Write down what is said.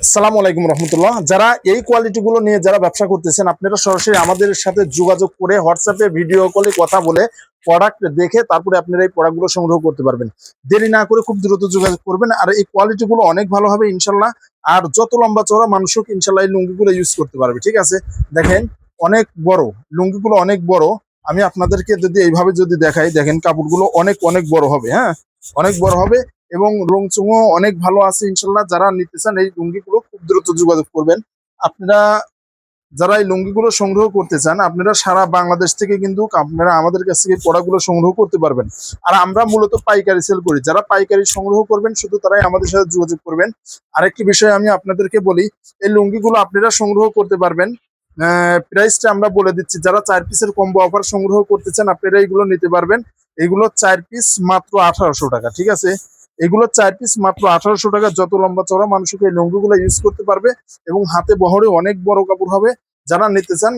আসসালামু আলাইকুম রহমতুল্লাহ। যারা এই কোয়ালিটি গুলো নিয়ে যারা ব্যবসা করতেছেন, আপনারা সরাসরি আমাদের সাথে যোগাযোগ করে হোয়াটসঅ্যাপে ভিডিও কলে কথা বলে প্রোডাক্ট দেখে তারপরে আপনারা এই প্রোডাক্ট গুলো সংগ্রহ করতে পারবেন। দেরি না করে খুব দ্রুত যোগাযোগ করবেন। আর এই কোয়ালিটি গুলো অনেক ভালো হবে ইনশাল্লাহ। আর যত লম্বা চওড়া মানুষও ইনশাল্লাহ এই লুঙ্গিগুলো ইউজ করতে পারবে। ঠিক আছে, দেখেন অনেক বড় লুঙ্গিগুলো, অনেক বড়। আমি আপনাদেরকে যদি এইভাবে যদি দেখাই, দেখেন কাপড়গুলো অনেক অনেক বড় হবে। হ্যাঁ, অনেক বড় হবে এবং রংচঙও অনেক ভালো আছে ইনশাল্লাহ। যারা নিতে চান এই লুঙ্গিগুলো খুব দ্রুত যোগাযোগ করবেন। আপনারা যারা এই লুঙ্গিগুলো সংগ্রহ করতে চান, আপনারা সারা বাংলাদেশ থেকে কিন্তু আপনারা আমাদের কাছ থেকে প্রোডাক্টগুলো সংগ্রহ করতে পারবেন। আর আমরা মূলত পাইকারি সেল করি। যারা পাইকারি সংগ্রহ করবেন শুধু তারাই আমাদের সাথে যোগাযোগ করবেন। আরেকটি বিষয় আমি আপনাদেরকে বলি, এই লুঙ্গিগুলো আপনারা সংগ্রহ করতে পারবেন। প্রাইসটা আমরা বলে দিচ্ছি। যারা 4 পিসের কম্বো অফার সংগ্রহ করতে চান আপনারা এইগুলো নিতে পারবেন। এগুলো 4 পিস মাত্র 1800 টাকা। ঠিক আছে, এগুলো 4 পিস মাত্র 1800 টাকা। যত লম্বা চওড়া মানুষকে এই লুঙ্গিগুলো ইউজ করতে পারবে এবং হাতে বহরে অনেক বড় কাপড় হবে। যারা নিতে চান